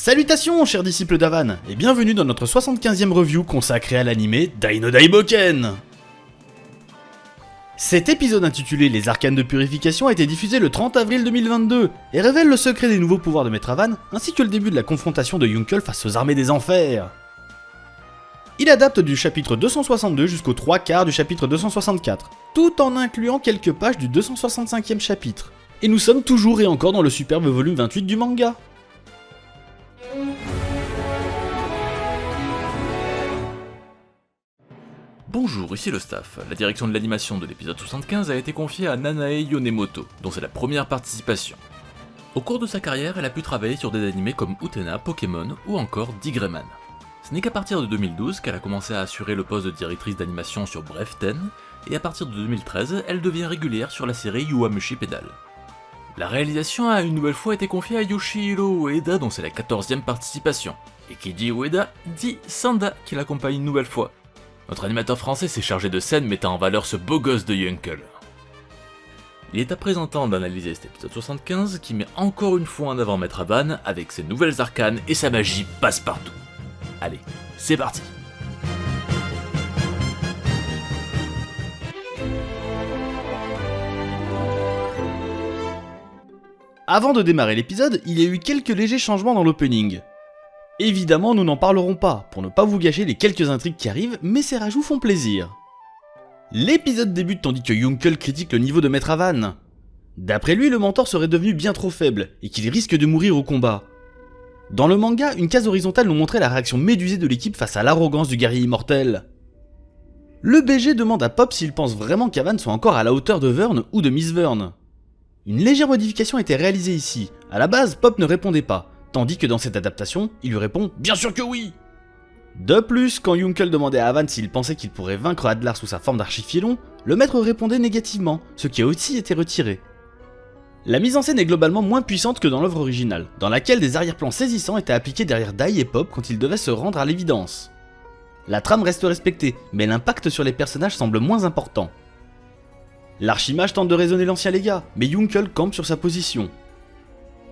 Salutations chers disciples d'Avan, et bienvenue dans notre 75e review consacrée à l'anime Dai-no Daiboken. Cet épisode intitulé Les Arcanes de Purification a été diffusé le 30 avril 2022 et révèle le secret des nouveaux pouvoirs de Maître Avan ainsi que le début de la confrontation de Yunkel face aux armées des enfers. Il adapte du chapitre 262 jusqu'aux 3/4 du chapitre 264, tout en incluant quelques pages du 265e chapitre. Et nous sommes toujours et encore dans le superbe volume 28 du manga. Bonjour, ici le staff. La direction de l'animation de l'épisode 75 a été confiée à Nanae Yonemoto, dont c'est la première participation. Au cours de sa carrière, elle a pu travailler sur des animés comme Utena, Pokémon ou encore Digreman. Ce n'est qu'à partir de 2012 qu'elle a commencé à assurer le poste de directrice d'animation sur Bref Ten, et à partir de 2013, elle devient régulière sur la série Yowamushi Pedal. La réalisation a une nouvelle fois été confiée à Yoshihiro Ueda, dont c'est la 14e participation. Et qui dit Ueda, dit Sanda, qui l'accompagne une nouvelle fois. Notre animateur français s'est chargé de scènes mettant en valeur ce beau gosse de Yunkel. Il est à présent temps d'analyser cet épisode 75 qui met encore une fois en avant Maître Avan avec ses nouvelles arcanes et sa magie passe-partout. Allez, c'est parti! Avant de démarrer l'épisode, il y a eu quelques légers changements dans l'opening. Évidemment, nous n'en parlerons pas, pour ne pas vous gâcher les quelques intrigues qui arrivent, mais ces rajouts font plaisir. L'épisode débute tandis que Yunkel critique le niveau de Maître Avan. D'après lui, le mentor serait devenu bien trop faible, et qu'il risque de mourir au combat. Dans le manga, une case horizontale nous montrait la réaction médusée de l'équipe face à l'arrogance du guerrier immortel. Le BG demande à Pop s'il pense vraiment qu'Avan soit encore à la hauteur de Vern ou de Miss Vern. Une légère modification a été réalisée ici. À la base, Pop ne répondait pas, tandis que dans cette adaptation, il lui répond « Bien sûr que oui !» De plus, quand Yunkel demandait à Avan s'il pensait qu'il pourrait vaincre Adlar sous sa forme d'archifilon, le maître répondait négativement, ce qui a aussi été retiré. La mise en scène est globalement moins puissante que dans l'œuvre originale, dans laquelle des arrière-plans saisissants étaient appliqués derrière Dai et Pop quand ils devaient se rendre à l'évidence. La trame reste respectée, mais l'impact sur les personnages semble moins important. L'archimage tente de raisonner l'ancien légat, mais Yunkel campe sur sa position.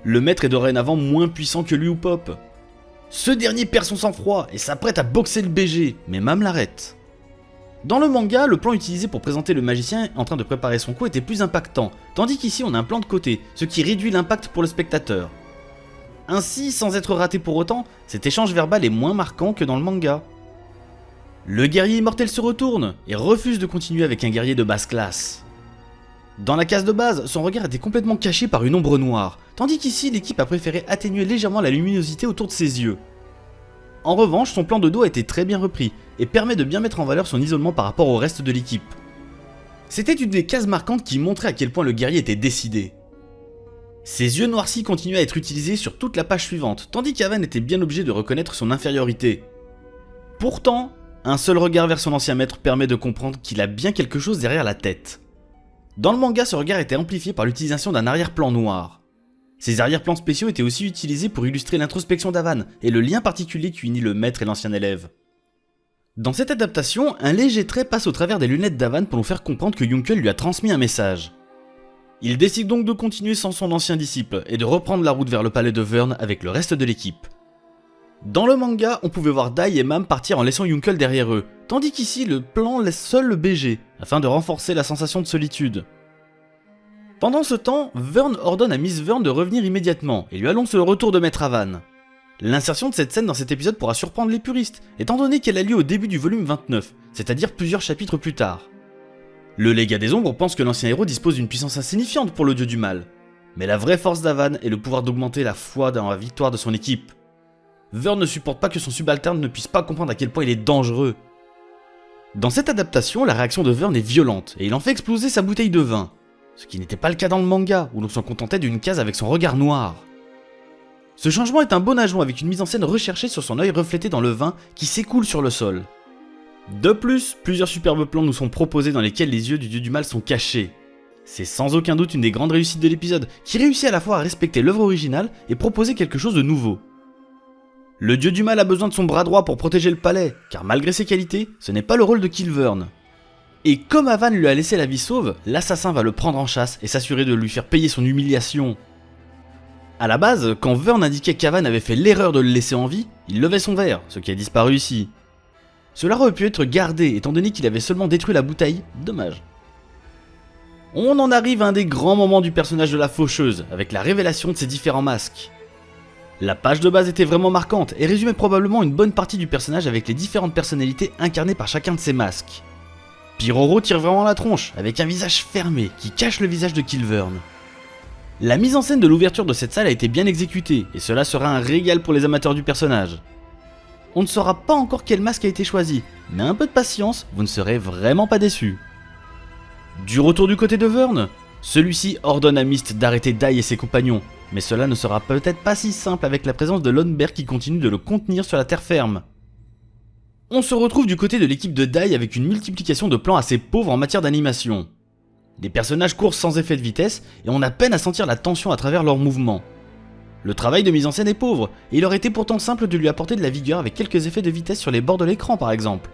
Le maître est dorénavant moins puissant que lui ou Pop. Ce dernier perd son sang-froid et s'apprête à boxer le BG, mais Mam l'arrête. Dans le manga, le plan utilisé pour présenter le magicien en train de préparer son coup était plus impactant, tandis qu'ici on a un plan de côté, ce qui réduit l'impact pour le spectateur. Ainsi, sans être raté pour autant, cet échange verbal est moins marquant que dans le manga. Le guerrier immortel se retourne et refuse de continuer avec un guerrier de basse classe. Dans la case de base, son regard était complètement caché par une ombre noire, tandis qu'ici l'équipe a préféré atténuer légèrement la luminosité autour de ses yeux. En revanche, son plan de dos a été très bien repris, et permet de bien mettre en valeur son isolement par rapport au reste de l'équipe. C'était une des cases marquantes qui montrait à quel point le guerrier était décidé. Ses yeux noircis continuaient à être utilisés sur toute la page suivante, tandis qu'Avan était bien obligé de reconnaître son infériorité. Pourtant, un seul regard vers son ancien maître permet de comprendre qu'il a bien quelque chose derrière la tête. Dans le manga, ce regard était amplifié par l'utilisation d'un arrière-plan noir. Ces arrière-plans spéciaux étaient aussi utilisés pour illustrer l'introspection d'Avan et le lien particulier qui unit le maître et l'ancien élève. Dans cette adaptation, un léger trait passe au travers des lunettes d'Avan pour nous faire comprendre que Yunkel lui a transmis un message. Il décide donc de continuer sans son ancien disciple et de reprendre la route vers le palais de Vern avec le reste de l'équipe. Dans le manga, on pouvait voir Dai et Mam partir en laissant Yunkel derrière eux, tandis qu'ici le plan laisse seul le BG, afin de renforcer la sensation de solitude. Pendant ce temps, Vern ordonne à Miss Vern de revenir immédiatement et lui annonce le retour de Maître Avan. L'insertion de cette scène dans cet épisode pourra surprendre les puristes, étant donné qu'elle a lieu au début du volume 29, c'est-à-dire plusieurs chapitres plus tard. Le légat des ombres pense que l'ancien héros dispose d'une puissance insignifiante pour le dieu du mal, mais la vraie force d'Avan est le pouvoir d'augmenter la foi dans la victoire de son équipe. Vern ne supporte pas que son subalterne ne puisse pas comprendre à quel point il est dangereux. Dans cette adaptation, la réaction de Vern est violente et il en fait exploser sa bouteille de vin, ce qui n'était pas le cas dans le manga où l'on s'en contentait d'une case avec son regard noir. Ce changement est un bon ajout avec une mise en scène recherchée sur son œil reflété dans le vin qui s'écoule sur le sol. De plus, plusieurs superbes plans nous sont proposés dans lesquels les yeux du dieu du mal sont cachés. C'est sans aucun doute une des grandes réussites de l'épisode, qui réussit à la fois à respecter l'œuvre originale et proposer quelque chose de nouveau. Le dieu du mal a besoin de son bras droit pour protéger le palais, car malgré ses qualités, ce n'est pas le rôle de Kilvern. Et comme Avan lui a laissé la vie sauve, l'assassin va le prendre en chasse et s'assurer de lui faire payer son humiliation. À la base, quand Vern indiquait qu'Avan avait fait l'erreur de le laisser en vie, il levait son verre, ce qui a disparu ici. Cela aurait pu être gardé étant donné qu'il avait seulement détruit la bouteille, dommage. On en arrive à un des grands moments du personnage de la faucheuse, avec la révélation de ses différents masques. La page de base était vraiment marquante et résumait probablement une bonne partie du personnage avec les différentes personnalités incarnées par chacun de ses masques. Piroro tire vraiment la tronche, avec un visage fermé qui cache le visage de Kilvern. La mise en scène de l'ouverture de cette salle a été bien exécutée, et cela sera un régal pour les amateurs du personnage. On ne saura pas encore quel masque a été choisi, mais un peu de patience, vous ne serez vraiment pas déçus. Du retour du côté de Vern, celui-ci ordonne à Mist d'arrêter Dai et ses compagnons, mais cela ne sera peut-être pas si simple avec la présence de Lundberg qui continue de le contenir sur la terre ferme. On se retrouve du côté de l'équipe de Dai avec une multiplication de plans assez pauvres en matière d'animation. Les personnages courent sans effet de vitesse et on a peine à sentir la tension à travers leurs mouvements. Le travail de mise en scène est pauvre, et il aurait été pourtant simple de lui apporter de la vigueur avec quelques effets de vitesse sur les bords de l'écran par exemple.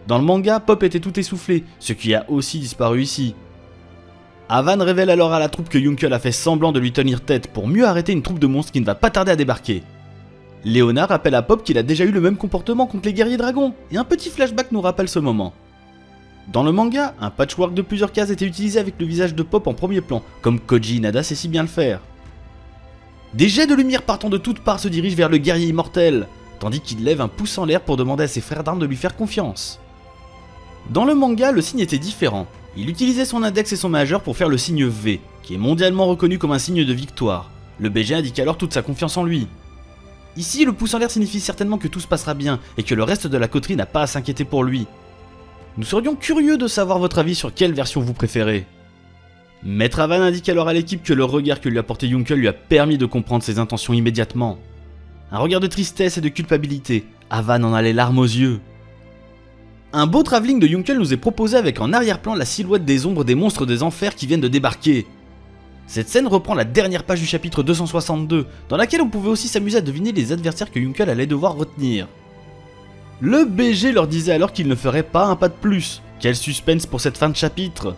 Dans le manga, Pop était tout essoufflé, ce qui a aussi disparu ici. Avan révèle alors à la troupe que Yunkel a fait semblant de lui tenir tête pour mieux arrêter une troupe de monstres qui ne va pas tarder à débarquer. Léonard rappelle à Pop qu'il a déjà eu le même comportement contre les guerriers dragons, et un petit flashback nous rappelle ce moment. Dans le manga, un patchwork de plusieurs cases était utilisé avec le visage de Pop en premier plan, comme Koji Inada sait si bien le faire. Des jets de lumière partant de toutes parts se dirigent vers le guerrier immortel, tandis qu'il lève un pouce en l'air pour demander à ses frères d'armes de lui faire confiance. Dans le manga, le signe était différent. Il utilisait son index et son majeur pour faire le signe V, qui est mondialement reconnu comme un signe de victoire. Le BG indique alors toute sa confiance en lui. Ici, le pouce en l'air signifie certainement que tout se passera bien et que le reste de la coterie n'a pas à s'inquiéter pour lui. Nous serions curieux de savoir votre avis sur quelle version vous préférez. Maître Avan indique alors à l'équipe que le regard que lui a porté Yunkel lui a permis de comprendre ses intentions immédiatement. Un regard de tristesse et de culpabilité, Avan en a les larmes aux yeux. Un beau travelling de Yunkel nous est proposé avec en arrière-plan la silhouette des ombres des monstres des enfers qui viennent de débarquer. Cette scène reprend la dernière page du chapitre 262, dans laquelle on pouvait aussi s'amuser à deviner les adversaires que Yunkel allait devoir retenir. Le BG leur disait alors qu'il ne ferait pas un pas de plus. Quel suspense pour cette fin de chapitre.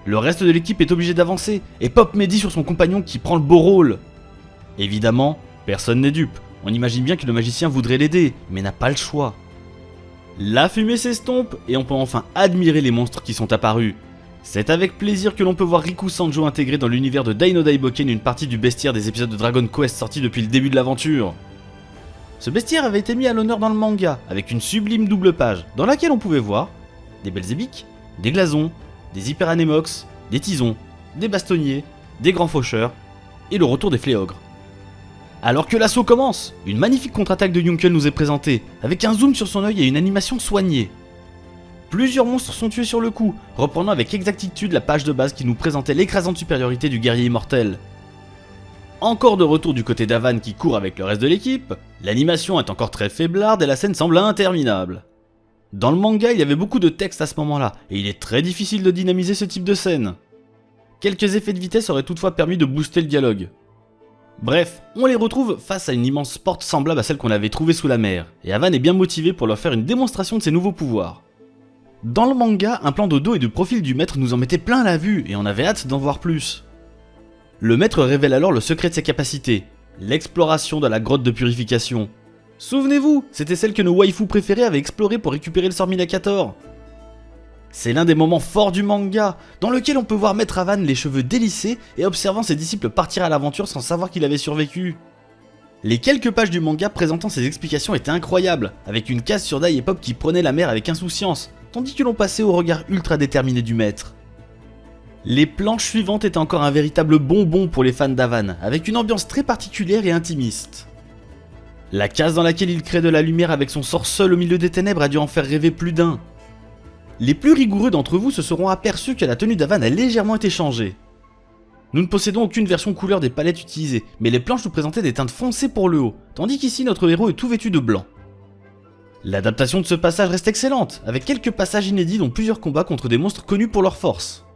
Le reste de l'équipe est obligé d'avancer, et Pop médit sur son compagnon qui prend le beau rôle. Évidemment, personne n'est dupe. On imagine bien que le magicien voudrait l'aider, mais n'a pas le choix. La fumée s'estompe, et on peut enfin admirer les monstres qui sont apparus. C'est avec plaisir que l'on peut voir Riku Sanjo intégrer dans l'univers de Dai no Daiboken une partie du bestiaire des épisodes de Dragon Quest sortis depuis le début de l'aventure. Ce bestiaire avait été mis à l'honneur dans le manga, avec une sublime double page, dans laquelle on pouvait voir des Belzébiques, des Glasons, des Hyperanémox, des Tisons, des Bastonniers, des Grands Faucheurs, et le retour des Fléogres. Alors que l'assaut commence, une magnifique contre-attaque de Yunkel nous est présentée, avec un zoom sur son œil et une animation soignée. Plusieurs monstres sont tués sur le coup, reprenant avec exactitude la page de base qui nous présentait l'écrasante supériorité du guerrier immortel. Encore de retour du côté d'Avan qui court avec le reste de l'équipe, l'animation est encore très faiblarde et la scène semble interminable. Dans le manga, il y avait beaucoup de texte à ce moment-là, et il est très difficile de dynamiser ce type de scène. Quelques effets de vitesse auraient toutefois permis de booster le dialogue. Bref, on les retrouve face à une immense porte semblable à celle qu'on avait trouvée sous la mer, et Avan est bien motivé pour leur faire une démonstration de ses nouveaux pouvoirs. Dans le manga, un plan de dos et de profil du maître nous en mettait plein la vue, et on avait hâte d'en voir plus. Le maître révèle alors le secret de ses capacités, l'exploration de la grotte de purification. Souvenez-vous, c'était celle que nos waifus préférés avaient explorée pour récupérer le sort Minacator. C'est l'un des moments forts du manga, dans lequel on peut voir Maître Avan les cheveux délissés et observant ses disciples partir à l'aventure sans savoir qu'il avait survécu. Les quelques pages du manga présentant ces explications étaient incroyables, avec une case sur Dai et Pop qui prenaient la mer avec insouciance, tandis que l'on passait au regard ultra déterminé du maître. Les planches suivantes étaient encore un véritable bonbon pour les fans d'Avan, avec une ambiance très particulière et intimiste. La case dans laquelle il crée de la lumière avec son sort seul au milieu des ténèbres a dû en faire rêver plus d'un. Les plus rigoureux d'entre vous se seront aperçus que la tenue d'Avan a légèrement été changée. Nous ne possédons aucune version couleur des palettes utilisées, mais les planches nous présentaient des teintes foncées pour le haut, tandis qu'ici notre héros est tout vêtu de blanc. L'adaptation de ce passage reste excellente, avec quelques passages inédits dont plusieurs combats contre des monstres connus pour leur force.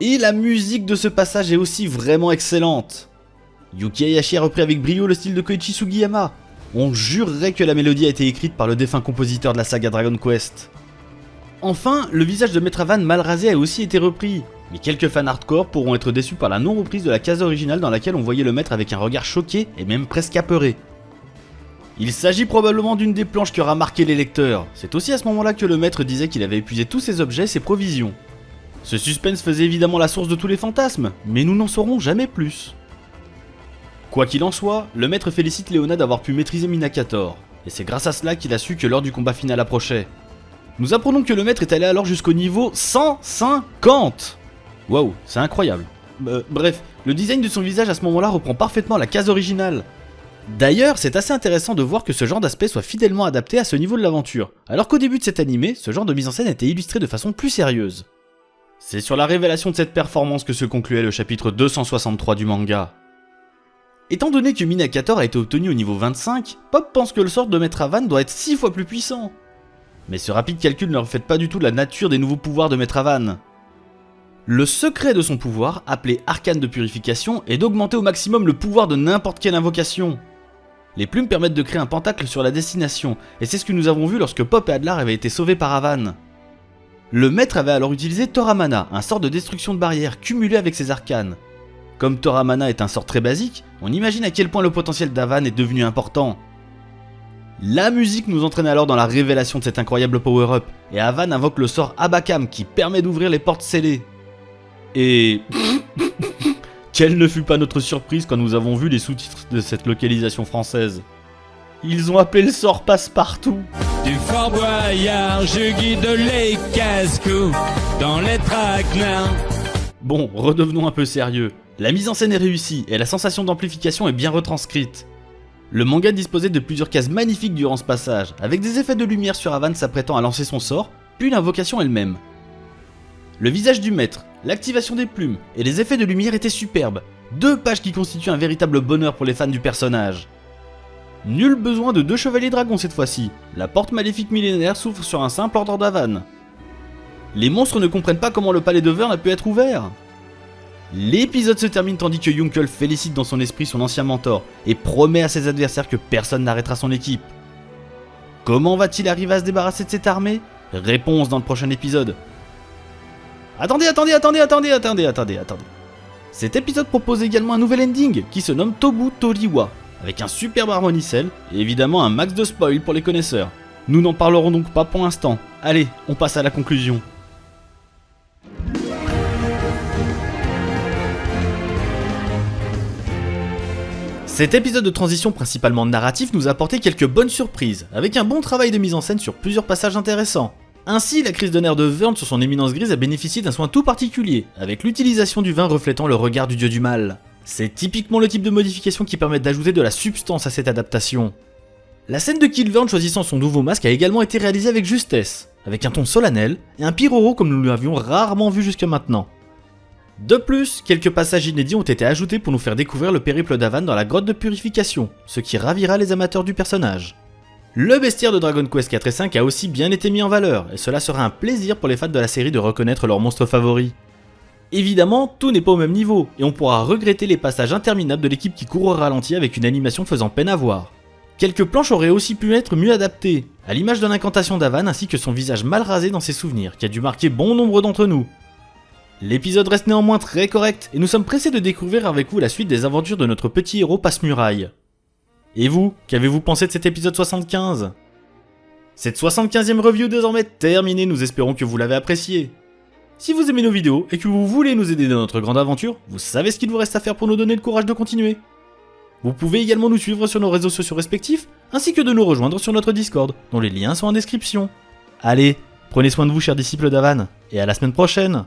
Et la musique de ce passage est aussi vraiment excellente. Yuki Hayashi a repris avec brio le style de Koichi Sugiyama. On jurerait que la mélodie a été écrite par le défunt compositeur de la saga Dragon Quest. Enfin, le visage de Maître Avan mal rasé a aussi été repris, mais quelques fans hardcore pourront être déçus par la non-reprise de la case originale dans laquelle on voyait le maître avec un regard choqué et même presque apeuré. Il s'agit probablement d'une des planches qui aura marqué les lecteurs. C'est aussi à ce moment-là que le maître disait qu'il avait épuisé tous ses objets et ses provisions. Ce suspense faisait évidemment la source de tous les fantasmes, mais nous n'en saurons jamais plus. Quoi qu'il en soit, le maître félicite Leona d'avoir pu maîtriser Minacator, et c'est grâce à cela qu'il a su que l'heure du combat final approchait. Nous apprenons que le maître est allé alors jusqu'au niveau 150. Waouh, c'est incroyable. Bref, le design de son visage à ce moment-là reprend parfaitement la case originale. D'ailleurs, c'est assez intéressant de voir que ce genre d'aspect soit fidèlement adapté à ce niveau de l'aventure, alors qu'au début de cet animé, ce genre de mise en scène était illustré de façon plus sérieuse. C'est sur la révélation de cette performance que se concluait le chapitre 263 du manga. Étant donné que Minacator a été obtenu au niveau 25, Pop pense que le sort de Maître Avan doit être 6 fois plus puissant. Mais ce rapide calcul ne reflète pas du tout la nature des nouveaux pouvoirs de Maître Avan. Le secret de son pouvoir, appelé Arcane de Purification, est d'augmenter au maximum le pouvoir de n'importe quelle invocation. Les plumes permettent de créer un pentacle sur la destination, et c'est ce que nous avons vu lorsque Pop et Adlar avaient été sauvés par Avan. Le maître avait alors utilisé Toramana, un sort de destruction de barrière cumulé avec ses arcanes. Comme Toramana est un sort très basique, on imagine à quel point le potentiel d'Avan est devenu important. La musique nous entraîne alors dans la révélation de cet incroyable power-up, et Avan invoque le sort Abakam qui permet d'ouvrir les portes scellées. Et... quelle ne fut pas notre surprise quand nous avons vu les sous-titres de cette localisation française. Ils ont appelé le sort Passe-Partout. Du Fort Boyard, je guide les casse-cou dans les traquenards. Bon, redevenons un peu sérieux. La mise en scène est réussie et la sensation d'amplification est bien retranscrite. Le manga disposait de plusieurs cases magnifiques durant ce passage, avec des effets de lumière sur Avan s'apprêtant à lancer son sort, puis l'invocation elle-même. Le visage du maître, l'activation des plumes et les effets de lumière étaient superbes, 2 pages qui constituent un véritable bonheur pour les fans du personnage. Nul besoin de 2 chevaliers dragons cette fois-ci, la porte maléfique millénaire s'ouvre sur un simple ordre d'Avan. Les monstres ne comprennent pas comment le palais de Vern a pu être ouvert. L'épisode se termine tandis que Yunkel félicite dans son esprit son ancien mentor et promet à ses adversaires que personne n'arrêtera son équipe. Comment va-t-il arriver à se débarrasser de cette armée? Réponse dans le prochain épisode. Attendez. Cet épisode propose également un nouvel ending qui se nomme Tobu Toriwa, avec un superbe harmonicelle et évidemment un max de spoil pour les connaisseurs. Nous n'en parlerons donc pas pour l'instant. Allez, on passe à la conclusion. Cet épisode de transition principalement narratif nous a apporté quelques bonnes surprises, avec un bon travail de mise en scène sur plusieurs passages intéressants. Ainsi, la crise de nerfs de Vern sur son éminence grise a bénéficié d'un soin tout particulier, avec l'utilisation du vin reflétant le regard du dieu du mal. C'est typiquement le type de modification qui permet d'ajouter de la substance à cette adaptation. La scène de Kilvern choisissant son nouveau masque a également été réalisée avec justesse, avec un ton solennel et un Piroro comme nous l'avions rarement vu jusqu'à maintenant. De plus, quelques passages inédits ont été ajoutés pour nous faire découvrir le périple d'Avan dans la grotte de purification, ce qui ravira les amateurs du personnage. Le bestiaire de Dragon Quest 4 et 5 a aussi bien été mis en valeur, et cela sera un plaisir pour les fans de la série de reconnaître leurs monstres favoris. Évidemment, tout n'est pas au même niveau, et on pourra regretter les passages interminables de l'équipe qui court au ralenti avec une animation faisant peine à voir. Quelques planches auraient aussi pu être mieux adaptées, à l'image de l'incantation d'Avan ainsi que son visage mal rasé dans ses souvenirs, qui a dû marquer bon nombre d'entre nous. L'épisode reste néanmoins très correct, et nous sommes pressés de découvrir avec vous la suite des aventures de notre petit héros Passe-Muraille. Et vous, qu'avez-vous pensé de cet épisode 75 ? Cette 75e review désormais terminée, nous espérons que vous l'avez apprécié. Si vous aimez nos vidéos et que vous voulez nous aider dans notre grande aventure, vous savez ce qu'il vous reste à faire pour nous donner le courage de continuer. Vous pouvez également nous suivre sur nos réseaux sociaux respectifs, ainsi que de nous rejoindre sur notre Discord, dont les liens sont en description. Allez, prenez soin de vous chers disciples d'Avan, et à la semaine prochaine.